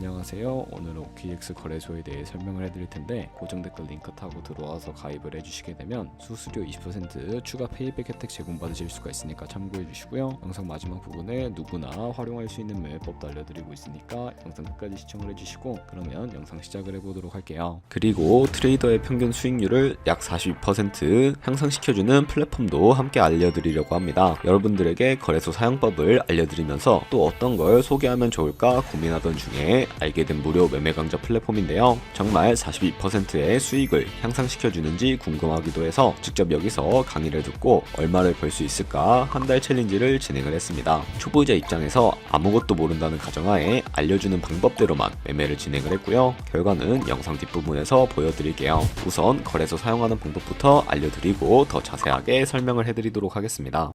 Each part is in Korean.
안녕하세요. 오늘은 OKX 거래소에 대해 설명을 해드릴 텐데, 고정 댓글 링크 타고 들어와서 가입을 해주시게 되면 수수료 20% 추가 페이백 혜택 제공받으실 수가 있으니까 참고해 주시고요. 영상 마지막 부분에 누구나 활용할 수 있는 매매법도 알려드리고 있으니까 영상 끝까지 시청을 해주시고, 그러면 영상 시작을 해보도록 할게요. 그리고 트레이더의 평균 수익률을 약 42% 향상시켜주는 플랫폼도 함께 알려드리려고 합니다. 여러분들에게 거래소 사용법을 알려드리면서 또 어떤 걸 소개하면 좋을까 고민하던 중에 알게 된 무료 매매 강좌 플랫폼인데요. 정말 42%의 수익을 향상시켜주는지 궁금하기도 해서 직접 여기서 강의를 듣고 얼마를 벌 수 있을까 한 달 챌린지를 진행을 했습니다. 초보자 입장에서 아무것도 모른다는 가정하에 알려주는 방법대로만 매매를 진행을 했고요. 결과는 영상 뒷부분에서 보여드릴게요. 우선 거래소 사용하는 방법부터 알려드리고 더 자세하게 설명을 해드리도록 하겠습니다.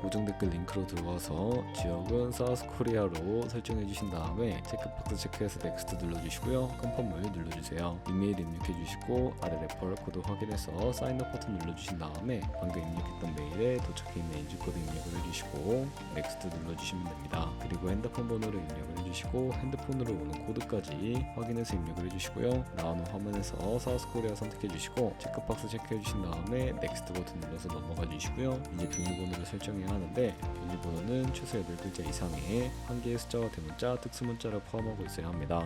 고정 댓글 링크로 들어와서 지역은 사우스코리아로 설정해 주신 다음에 체크박스 체크해서 넥스트 눌러주시고요. 컨펌을 눌러주세요. 이메일 입력해 주시고 아래 레퍼럴 코드 확인해서 사인업 버튼 눌러주신 다음에 방금 입력했던 메일에 도착해 있는 인증코드 입력을 해주시고 넥스트 눌러주시면 됩니다. 그리고 핸드폰 번호를 입력을 해주시고 핸드폰으로 오는 코드까지 확인해서 입력을 해주시고요. 나오는 화면에서 사우스코리아 선택해 주시고 체크박스 체크해 주신 다음에 넥스트 버튼 눌러서 넘어가 주시고요. 이제 비밀번호를 설정해야 하는데, 비밀번호는 최소 8글자 이상의 한 개의 숫자와 대문자, 특수문자를 포함하고 있어야 합니다.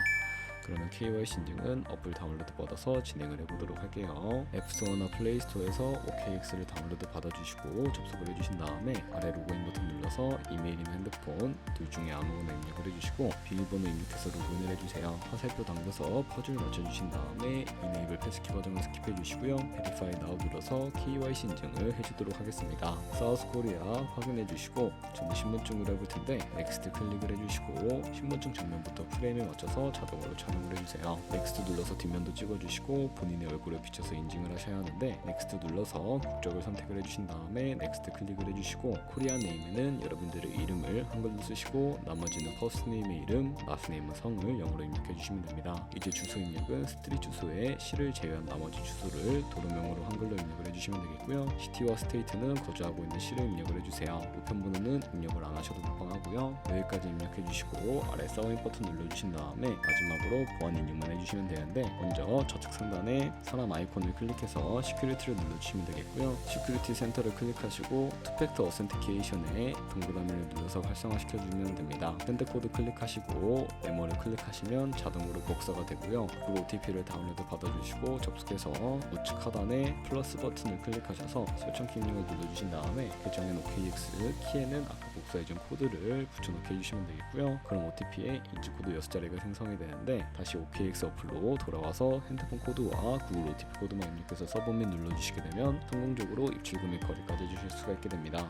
그러면 KYC 인증은 어플 다운로드 받아서 진행을 해보도록 할게요. 앱스토어나 플레이스토어에서 OKX를 다운로드 받아주시고 접속을 해주신 다음에 아래 로그인 버튼 눌러서 이메일이나 핸드폰 둘 중에 아무거나 입력을 해주시고 비밀번호 입력해서 로그인을 해주세요. 화살표 당겨서 퍼즐 맞춰주신 다음에 이네이블 패스키 과정을 스킵해 주시고요. 베리파이 나우 눌러서 KYC 인증을 해주도록 하겠습니다. 사우스코리아 확인해 주시고 저는 신분증으로 해볼 텐데 넥스트 클릭을 해주시고 신분증 정면부터 프레임에 맞춰서 자동으로 촬영을 해주세요. 넥스트 눌러서 뒷면도 찍어주시고 본인의 얼굴에 비춰서 인증을 하셔야 하는데, 넥스트 눌러서 국적을 선택을 해주신 다음에 넥스트 클릭을 해주시고 코리아 네임에는 여러분들의 이름을 한글로 쓰시고 나머지는 퍼스트 네임의 이름, 라스트 네임은 성을 영어로 입력해 주시면 됩니다. 이제 주소 입력은 스트릿 주소에 시를 제외한 나머지 주소를 도로명으로 한글로 입력을 해주시면 되겠고요. 시티와 스테이트는 거주하고 있는 시를 입력을 해주세요. 우편번호는 입력을 안 하셔도 무방하고요. 여기까지 입력해 주시고 아래 서밋 버튼 눌러주신 다음에 마지막으로 보안 입력만 해주시면 되는데, 먼저 좌측 상단에 사람 아이콘을 클릭해서 시큐리티를 눌러주시면 되겠고요. 시큐리티 센터를 클릭하시고 투팩터 어센티케이션에 동그라미를 눌러서 활성화시켜주면 됩니다. 샌드코드 클릭하시고 메모를 클릭하시면 자동으로 복사가 되고요. 그리고 OTP를 다운로드 받아주시고 접속해서 우측 하단에 플러스 버튼을 클릭하셔서 설정키 입력을 눌러주신 다음에 계정엔 OKX, 키에는 아까 복사해준 코드를 붙여넣기 해주시면 되겠고요. 그럼 OTP에 인증코드 6자리가 생성이 되는데, 다시 OKX 어플로 돌아와서 핸드폰 코드와 구글 OTP 코드만 입력해서 서브밋 눌러주시게 되면 성공적으로 입출 금액 거래까지 해주실 수가 있게 됩니다.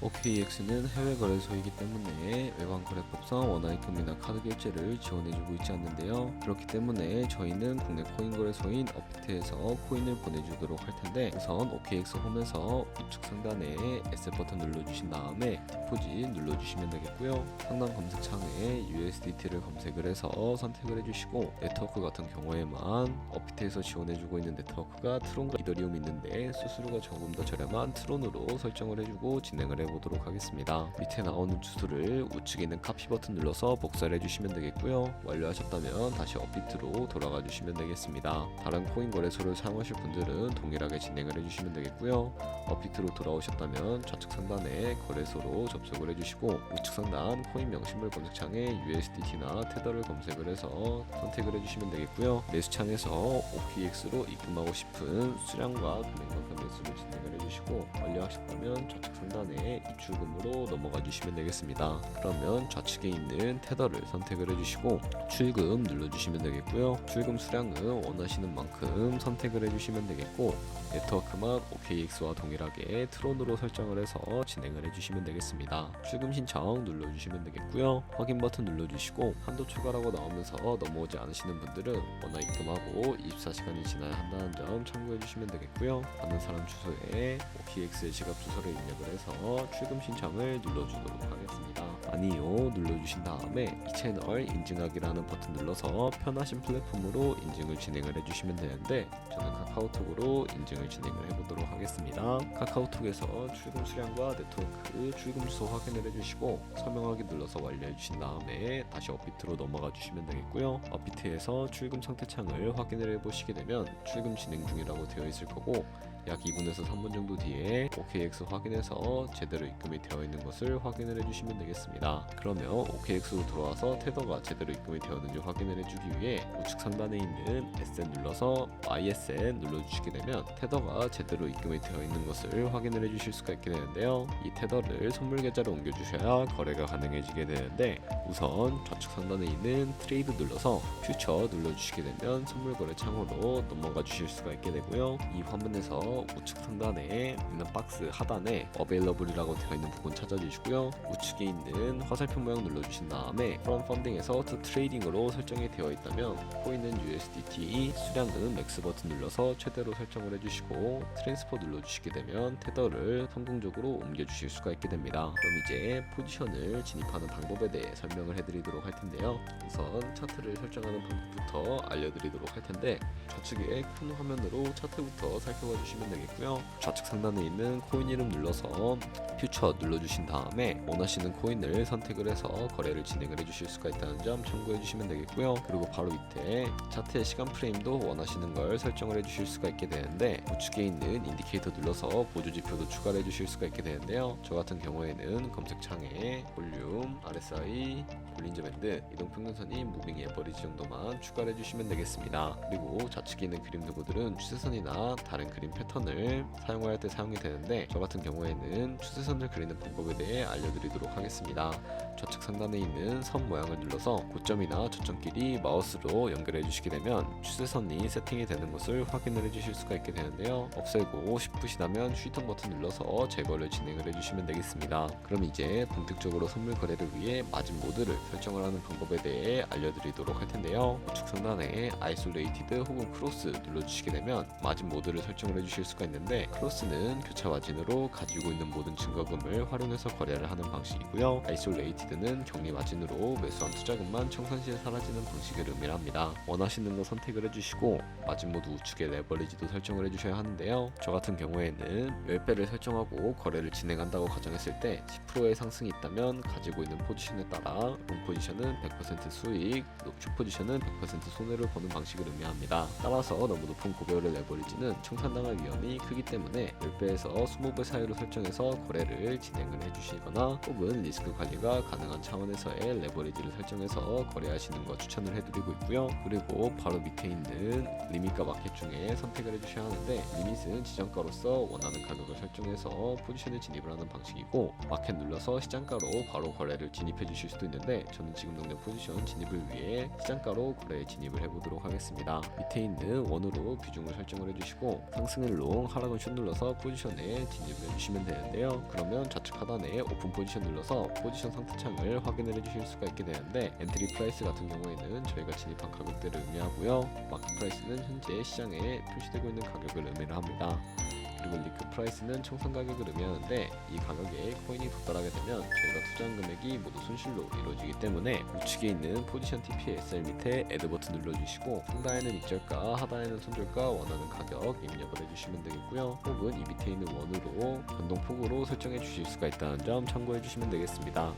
OKX는 해외 거래소이기 때문에 외환 거래법상 원화입금이나 카드 결제를 지원해주고 있지 않는데요. 그렇기 때문에 저희는 국내 코인 거래소인 업비트에서 코인을 보내주도록 할 텐데, 우선 OKX 홈에서 우측 상단에 에셋 버튼 눌러주신 다음에 디포짓 눌러주시면 되겠고요. 상단 검색창에 USDT를 검색을 해서 선택을 해주시고, 네트워크 같은 경우에만 업비트에서 지원해주고 있는 네트워크가 트론과 이더리움 있는데 수수료가 조금 더 저렴한 트론으로 설정을 해주고 진행을 해보도록 하겠습니다. 밑에 나오는 주소를 우측에 있는 카피 버튼 눌러서 복사를 해주시면 되겠고요. 완료하셨다면 다시 업비트로 돌아가 주시면 되겠습니다. 다른 코인 거래소를 사용하실 분들은 동일하게 진행을 해주시면 되겠고요. 업비트로 돌아오셨다면 좌측 상단에 거래소로 접속을 해주시고 우측 상단 코인 명시물 검색창에 USDT나 테더를 검색을 해서 선택을 해주시면 되겠고요. 매수창에서 OKX로 입금하고 싶은 수량과 금액만큼 매수를 진행을 해주시고 완료하셨다면 좌측 상단에 입출금으로 넘어가 주시면 되겠습니다. 그러면 좌측에 있는 테더를 선택을 해주시고 출금 눌러주시면 되겠고요. 출금 수량은 원하시는 만큼 선택을 해주시면 되겠고, 네트워크만 OKX와 동일하게 트론으로 설정을 해서 진행을 해주시면 되겠습니다. 출금 신청 눌러주시면 되겠고요. 확인 버튼 눌러주시고 한도 추가라고 나오면서 넘어오지 않으시는 분들은 원화 입금하고 24시간이 지나야 한다는 점 참고해 주시면 되겠고요. 받는 사람 주소에 OKX의 지갑 주소를 입력을 해서 출금 신청을 눌러주도록 하겠습니다. 아니요 눌러주신 다음에 이 채널 인증하기라는 버튼 눌러서 편하신 플랫폼으로 인증을 진행을 해주시면 되는데 저는 카카오톡으로 인증을 진행을 해보도록 하겠습니다. 카카오톡에서 출금 수량과 네트워크 출금 주소 확인을 해주시고 서명하기 눌러서 완료해주신 다음에 다시 업비트로 넘어가 주시면 되겠고요. 업비트에서 출금 상태 창을 확인을 해보시게 되면 출금 진행 중이라고 되어 있을 거고 약 2분에서 3분 정도 뒤에 OKX 확인해서 제대로 입금이 되어 있는 것을 확인을 해주시면 되겠습니다. 그러면 OKX로 들어와서 테더가 제대로 입금이 되었는지 확인을 해주기 위해 우측 상단에 있는 SN 눌러서 YSN 눌러주시게 되면 테더가 제대로 입금이 되어 있는 것을 확인을 해주실 수가 있게 되는데요. 이 테더를 선물 계좌로 옮겨주셔야 거래가 가능해지게 되는데 우선 좌측 상단에 있는 트레이드 눌러서 퓨처 눌러주시게 되면 선물 거래 창으로 넘어가 주실 수가 있게 되고요. 이 화면에서 우측 상단에 있는 박스 하단에 Available이라고 되어 있는 부분 찾아주시고요. 우측에 있는 화살표 모양 눌러주신 다음에 From Funding에서 To Trading으로 설정이 되어 있다면 코인은 USDT, 수량은 맥스 버튼 눌러서 최대로 설정을 해주시고 트랜스퍼 눌러주시게 되면 테더를 성공적으로 옮겨주실 수가 있게 됩니다. 그럼 이제 포지션을 진입하는 방법에 대해 설명을 해드리도록 할 텐데요. 우선 차트를 설정하는 방법부터 알려드리도록 할 텐데 좌측에 큰 화면으로 차트부터 살펴봐 주시면 되겠고요. 좌측 상단에 있는 코인 이름 눌러서 퓨처 눌러주신 다음에 원하시는 코인을 선택을 해서 거래를 진행을 해주실 수가 있다는 점 참고해 주시면 되겠고요. 그리고 바로 밑에 차트의 시간 프레임도 원하시는 걸 설정을 해주실 수가 있게 되는데 우측에 있는 인디케이터 눌러서 보조 지표도 추가를 해주실 수가 있게 되는데요. 저 같은 경우에는 검색창에 볼륨, RSI, 볼린저 밴드, 이동평균선이 무빙 에버리지 정도만 추가를 해주시면 되겠습니다. 그리고 좌측에 있는 그림 도구들은 추세선이나 다른 그림 패턴을 사용할 때 사용이 되는데 저 같은 경우에는 추세선을 그리는 방법에 대해 알려드리도록 하겠습니다. 좌측 상단에 있는 선 모양을 눌러서 고점이나 저점끼리 마우스로 연결해 주시게 되면 추세선이 세팅이 되는 것을 확인을 해주실 수가 있게 되는데요. 없애고 싶으시다면 휴지통 버튼 눌러서 제거를 진행을 해주시면 되겠습니다. 그럼 이제 본격적으로 선물 거래를 위해 마진 모드를 설정을 하는 방법에 대해 알려드리도록 할 텐데요. 우측 상단에 아이솔레이티드 혹은 크로스 눌러주시게 되면 마진 모드를 설정을 해주실 수가 있는데 크로스는 교차 마진으로 가지고 있는 모든 증거금을 활용해서 거래를 하는 방식이고요. 아이솔레이티드는 격리 마진으로 매수한 투자금만 청산 시에 사라지는 방식을 의미합니다. 원하시는 거 선택을 해주시고 마진 모드 우측에 레버리지도 설정을 해주셔야 하는데요. 저 같은 경우에는 10배를 설정하고 거래를 진행한다고 가정했을 때 10%의 상승이 있다면 가지고 있는 포지션에 따라 롱 포지션은 100% 수익, 숏 포지션은 100% 손해를 보는 방식을 의미합니다. 따라서 너무 높은 고배율의 레버리지는 청산당할 위험이 크기 때문에 10배에서 20배 사이로 설정해서 거래를 진행을 해주시거나 혹은 리스크 관리가 가능한 차원에서의 레버리지를 설정해서 거래하시는 거 추천을 해드리고 있고요. 그리고 바로 밑에 있는 리밋과 마켓 중에 선택을 해주셔야 하는데 리밋은 지정가로서 원하는 가격을 설정해서 포지션에 진입을 하는 방식이고 마켓 눌러서 시장가로 바로 거래를 진입해 주실 수도 있는데 저는 지금 당장 포지션 진입을 위해 시장가로 거래에 진입을 해보도록 하겠습니다. 밑에 있는 원으로 비중을 설정을 해주시고 상승은 롱, 하락은 숏 눌러서 포지션에 진입을 해주시면 되는데요. 그러면 좌측 하단에 오픈 포지션 눌러서 포지션 상태창을 확인을 해주실 수가 있게 되는데 엔트리 프라이스 같은 경우에는 저희가 진입한 가격대를 의미하고요. 마켓 프라이스는 현재 시장에 표시되고 있는 가격을 의미를 합니다. 그리고 리크 프라이스는 청산 가격을 의미하는데 이 가격에 코인이 도달하게 되면 저희가 투자한 금액이 모두 손실로 이루어지기 때문에 우측에 있는 포지션 TPSL 밑에 애드 버튼 눌러주시고 상단에는 익절가, 하단에는 손절가 원하는 가격 입력을 해주시면 되겠고요. 혹은 이 밑에 있는 원으로 변동폭으로 설정해 주실 수가 있다는 점 참고해 주시면 되겠습니다.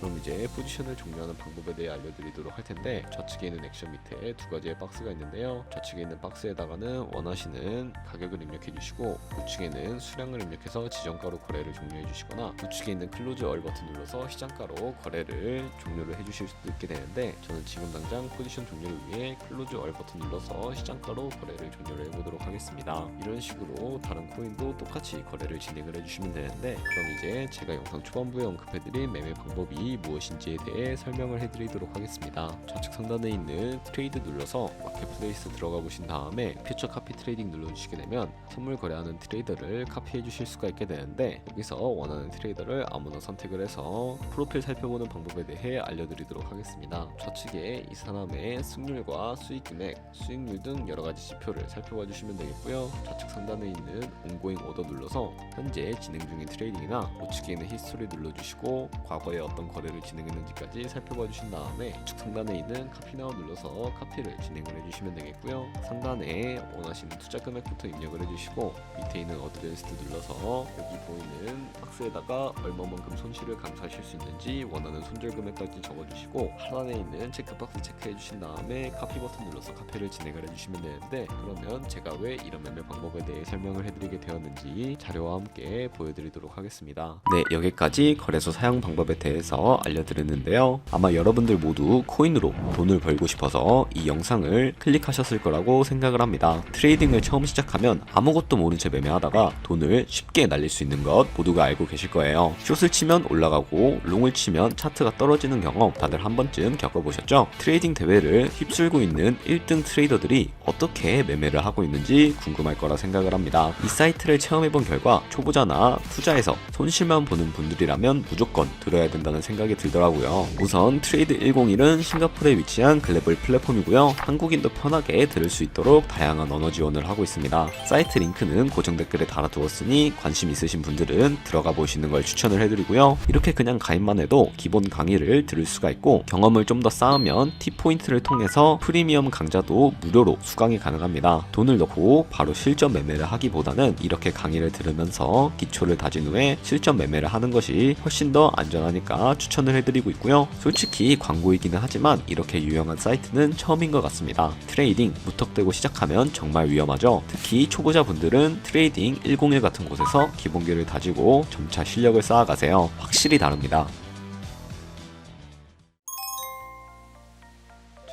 그럼 이제 포지션을 종료하는 방법에 대해 알려드리도록 할 텐데 좌측에 있는 액션 밑에 두 가지의 박스가 있는데요. 좌측에 있는 박스에다가는 원하시는 가격을 입력해 주시고 우측에는 수량을 입력해서 지정가로 거래를 종료해 주시거나 우측에 있는 클로즈 얼 버튼 눌러서 시장가로 거래를 종료를 해 주실 수도 있게 되는데 저는 지금 당장 포지션 종료를 위해 클로즈 얼 버튼 눌러서 시장가로 거래를 종료를 해보도록 하겠습니다. 이런 식으로 다른 코인도 똑같이 거래를 진행을 해주시면 되는데 그럼 이제 제가 영상 초반부에 언급해드린 매매 방법이 무엇인지에 대해 설명을 해드리도록 하겠습니다. 좌측 상단에 있는 트레이드 눌러서 마켓플레이스 들어가 보신 다음에 퓨처 카피 트레이딩 눌러주시게 되면 선물 거래하는 트레이더를 카피해 주실 수가 있게 되는데 여기서 원하는 트레이더를 아무나 선택을 해서 프로필 살펴보는 방법에 대해 알려드리도록 하겠습니다. 좌측에 이 사람의 승률과 수익 금액, 수익률 등 여러가지 지표를 살펴봐 주시면 되겠고요. 좌측 상단에 있는 온고잉 오더 눌러서 현재 진행 중인 트레이딩이나 우측에 있는 히스토리 눌러주시고 과거에 어떤 거래 거래를 진행했는지까지 살펴봐 주신 다음에 우측 상단에 있는 카피 나우 눌러서 카피를 진행을 해주시면 되겠고요. 상단에 원하시는 투자 금액부터 입력을 해주시고 밑에 있는 어드레스트 눌러서 여기 보이는 박스에다가 얼마만큼 손실을 감수하실 수 있는지 원하는 손절 금액까지 적어주시고 하단에 있는 체크박스 체크해 주신 다음에 카피 버튼 눌러서 카피를 진행을 해주시면 되는데, 그러면 제가 왜 이런 매매 방법에 대해 설명을 해드리게 되었는지 자료와 함께 보여드리도록 하겠습니다. 네, 여기까지 거래소 사용 방법에 대해서 알려드렸는데요. 아마 여러분들 모두 코인으로 돈을 벌고 싶어서 이 영상을 클릭하셨을 거라고 생각을 합니다. 트레이딩을 처음 시작하면 아무것도 모른 채 매매하다가 돈을 쉽게 날릴 수 있는 것 모두가 알고 계실 거예요. 숏을 치면 올라가고 롱을 치면 차트가 떨어지는 경험 다들 한 번쯤 겪어보셨죠? 트레이딩 대회를 휩쓸고 있는 1등 트레이더들이 어떻게 매매를 하고 있는지 궁금할 거라 생각을 합니다. 이 사이트를 체험해본 결과 초보자나 투자해서 손실만 보는 분들이라면 무조건 들어야 된다는 생각이 들더라고요. 우선 트레이드 101은 싱가포르에 위치한 글로벌 플랫폼이고요. 한국인도 편하게 들을 수 있도록 다양한 언어 지원을 하고 있습니다. 사이트 링크는 고정 댓글에 달아두었으니 관심 있으신 분들은 들어가 보시는 걸 추천을 해드리고요. 이렇게 그냥 가입만 해도 기본 강의를 들을 수가 있고 경험을 좀 더 쌓으면 T포인트를 통해서 프리미엄 강좌도 무료로 수강이 가능합니다. 돈을 넣고 바로 실전 매매를 하기보다는 이렇게 강의를 들으면서 기초를 다진 후에 실전 매매를 하는 것이 훨씬 더 안전하니까 추천을 해드리고 있고요. 솔직히 광고이기는 하지만 이렇게 유용한 사이트는 처음인 것 같습니다. 트레이딩 무턱대고 시작하면 정말 위험하죠. 특히 초보자분들은 트레이딩 101 같은 곳에서 기본기를 다지고 점차 실력을 쌓아가세요. 확실히 다릅니다.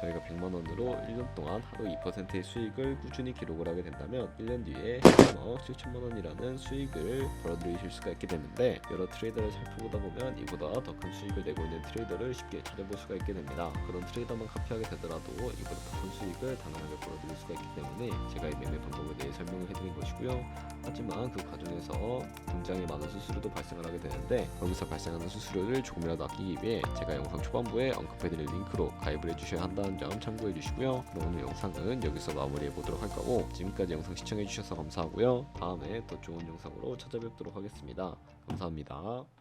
저희가 100만원으로 1년 동안 하루 2%의 수익을 꾸준히 기록을 하게 된다면 1년 뒤에 1억 7천만원이라는 수익을 벌어들이실 수가 있게 되는데, 여러 트레이더를 살펴보다 보면 이보다 더 큰 수익을 내고 있는 트레이더를 쉽게 찾아볼 수가 있게 됩니다. 그런 트레이더만 카피하게 되더라도 이보다 더 큰 수익을 단단하게 벌어들일 수가 있기 때문에 제가 이 매매 방법에 대해 설명을 해드린 것이고요. 하지만 그 과정에서 굉장히 많은 수수료도 발생을 하게 되는데, 거기서 발생하는 수수료를 조금이라도 아끼기 위해 제가 영상 초반부에 언급해드릴 링크로 가입을 해주셔야 한다는 점 참고해 주시고요. 그럼 오늘 영상은 여기서 마무리해 보도록 할 거고, 지금까지 영상 시청해 주셔서 감사하고요. 다음에 더 좋은 영상으로 찾아뵙도록 하겠습니다. 감사합니다.